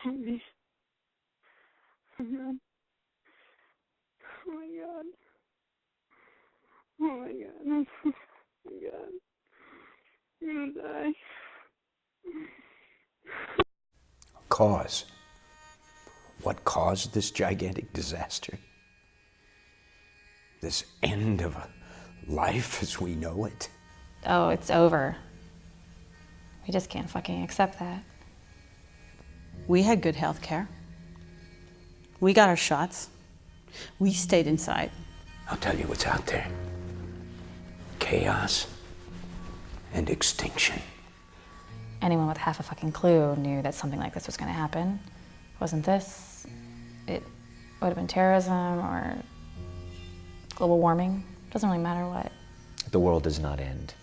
me. Oh God. Oh my God. Oh my God. Oh my God. I'm gonna die. Cause. What caused this gigantic disaster? This end of a life as we know it? Oh, it's over. We just can't fucking accept that. We had good health care. We got our shots. We stayed inside. I'll tell you what's out there. Chaos and extinction. Anyone with half a fucking clue knew that something like this was gonna happen. Wasn't this? It would have been terrorism or global warming. Doesn't really matter what. The world does not end.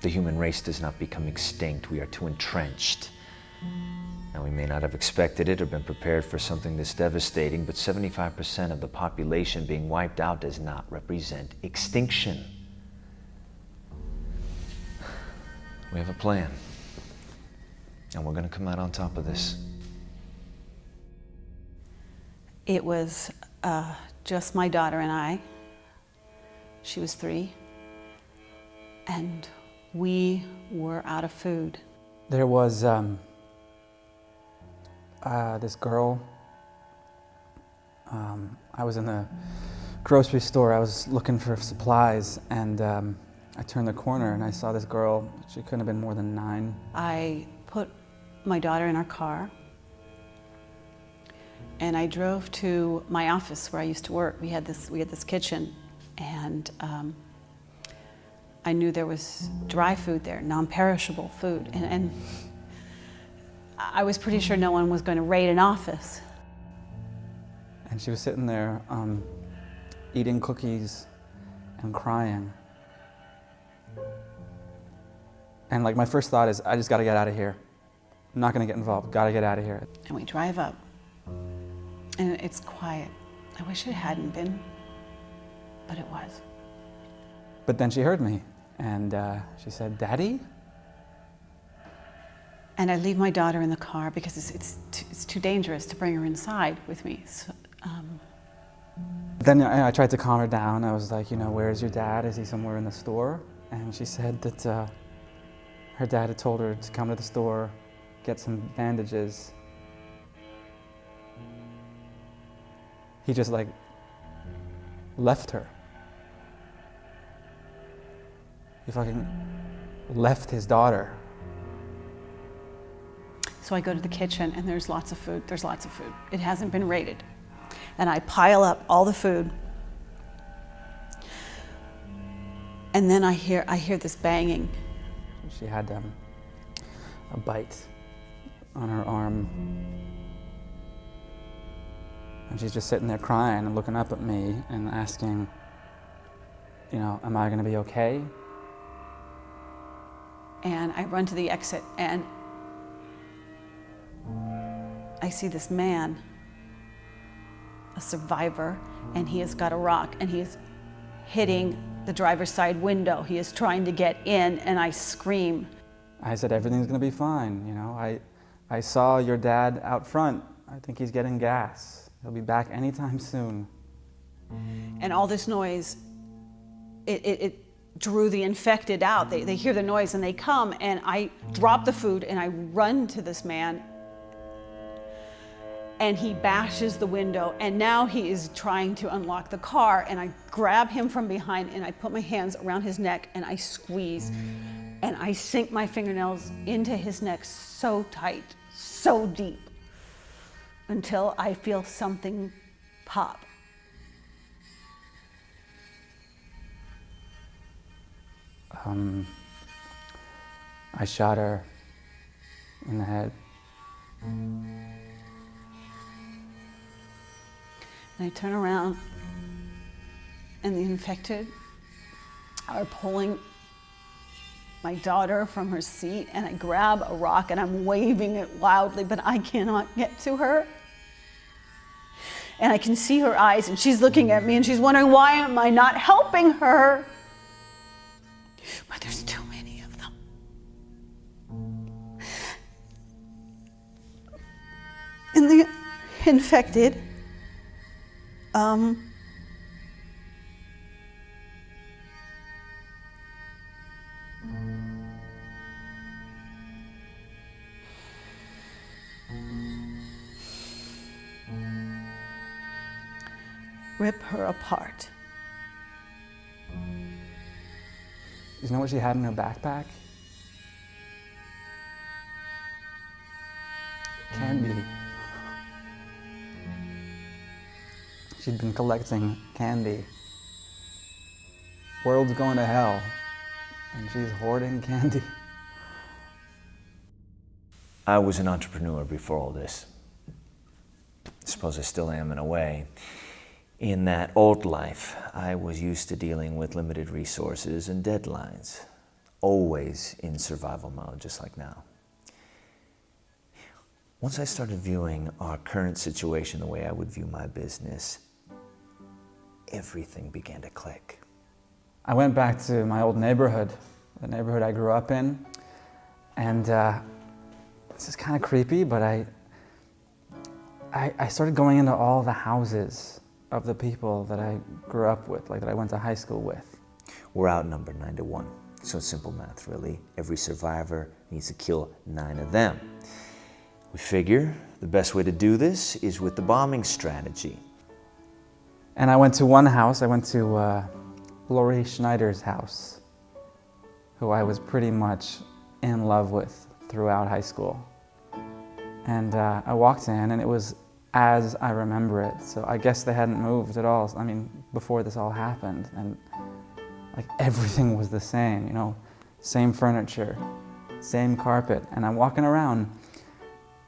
The human race does not become extinct. We are too entrenched. Now, we may not have expected it or been prepared for something this devastating, but 75% of the population being wiped out does not represent extinction. We have a plan, and we're going to come out on top of this. It was just my daughter and I. She was 3. And we were out of food. There was this girl. I was in the grocery store. I was looking for supplies, and I turned the corner and I saw this girl. She couldn't have been more than 9. I put my daughter in our car and I drove to my office where I used to work. We had this kitchen, and I knew there was dry food there, non-perishable food, and I was pretty sure no one was going to raid an office. And she was sitting there eating cookies and crying. And like my first thought is, I just got to get out of here. I'm not going to get involved. Got to get out of here. And we drive up, and it's quiet. I wish it hadn't been, but it was. But then she heard me, and she said, "Daddy?" And I leave my daughter in the car because it's too dangerous to bring her inside with me. So, Then I tried to calm her down. I was like, where's your dad? Is he somewhere in the store? And she said that her dad had told her to come to the store, get some bandages. He just left her. He fucking left his daughter. So I go to the kitchen and there's lots of food. There's lots of food. It hasn't been raided. And I pile up all the food. And then I hear this banging. She had a bite on her arm. And she's just sitting there crying and looking up at me and asking, am I gonna be okay? And I run to the exit and I see this man, a survivor, and he has got a rock and he is hitting the driver's side window. He is trying to get in, and I scream. I said, everything's gonna be fine. I saw your dad out front. I think he's getting gas. He'll be back anytime soon. And all this noise, it drew the infected out. They hear the noise and they come, and I drop the food and I run to this man. And he bashes the window, and now he is trying to unlock the car, and I grab him from behind and I put my hands around his neck and I squeeze, and I sink my fingernails into his neck so tight, so deep, until I feel something pop. I shot her in the head. And I turn around, and the infected are pulling my daughter from her seat, and I grab a rock and I'm waving it wildly, but I cannot get to her. And I can see her eyes, and she's looking at me and she's wondering, why am I not helping her? But there's too many of them. infected. Rip her apart. You know what she had in her backpack? Candy. She'd been collecting candy. World's going to hell, and she's hoarding candy. I was an entrepreneur before all this. I suppose I still am in a way. In that old life, I was used to dealing with limited resources and deadlines, always in survival mode, just like now. Once I started viewing our current situation the way I would view my business, everything began to click. I went back to my old neighborhood, the neighborhood I grew up in, and this is kind of creepy, but I started going into all the houses of the people that I grew up with, like that I went to high school with. We're outnumbered 9-1, so it's simple math, really. Every survivor needs to kill 9 of them. We figure the best way to do this is with the bombing strategy. And I went to one house, I went to Laurie Schneider's house, who I was pretty much in love with throughout high school. And I walked in and it was as I remember it. So I guess they hadn't moved at all. I mean, before this all happened, and like everything was the same, you know, same furniture, same carpet. And I'm walking around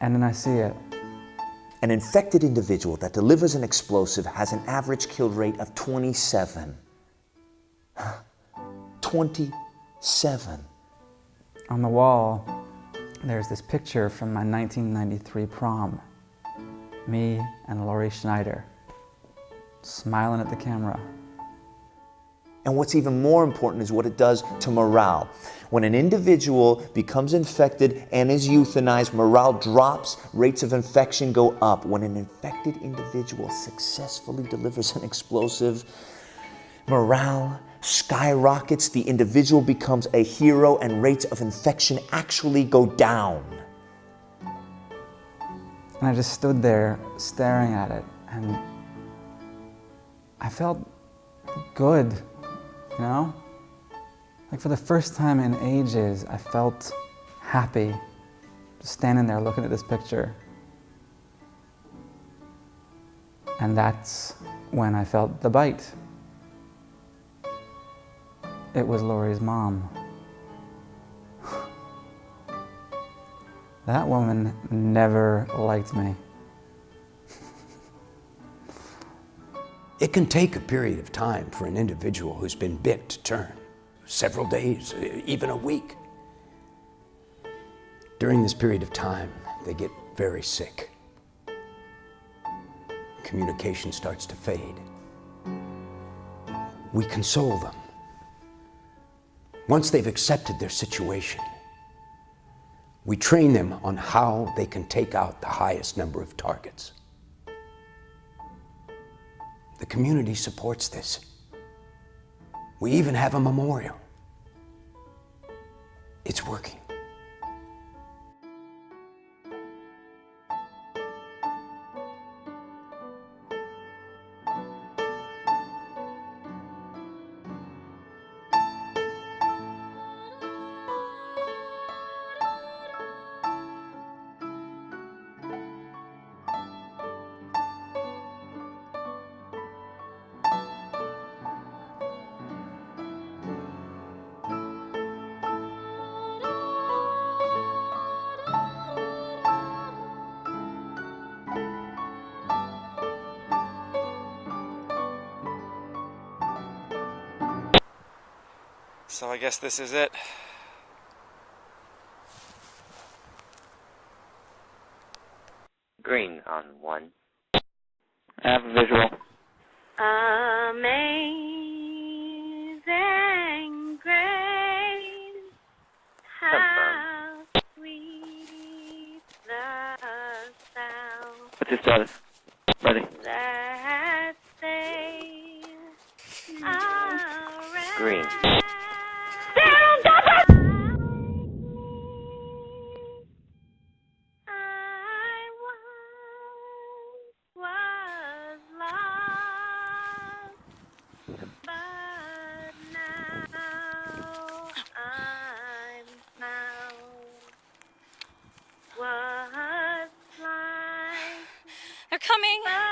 and then I see it. An infected individual that delivers an explosive has an average kill rate of 27. 27. On the wall, there's this picture from my 1993 prom. Me and Laurie Schneider, smiling at the camera. And what's even more important is what it does to morale. When an individual becomes infected and is euthanized, morale drops, rates of infection go up. When an infected individual successfully delivers an explosive, morale skyrockets, the individual becomes a hero, and rates of infection actually go down. And I just stood there staring at it, and I felt good, you know? Like for the first time in ages, I felt happy, just standing there looking at this picture. And that's when I felt the bite. It was Laurie's mom. That woman never liked me. It can take a period of time for an individual who's been bit to turn. Several days, even a week. During this period of time, they get very sick. Communication starts to fade. We console them. Once they've accepted their situation, we train them on how they can take out the highest number of targets. The community supports this. We even have a memorial. It's working. So I guess this is it. Green on 1. I have a visual. Amazing grace, how sweet the sound. What's your status? Ready? that say Green. down, I was lost, but now I'm found. Was blind, They're coming. but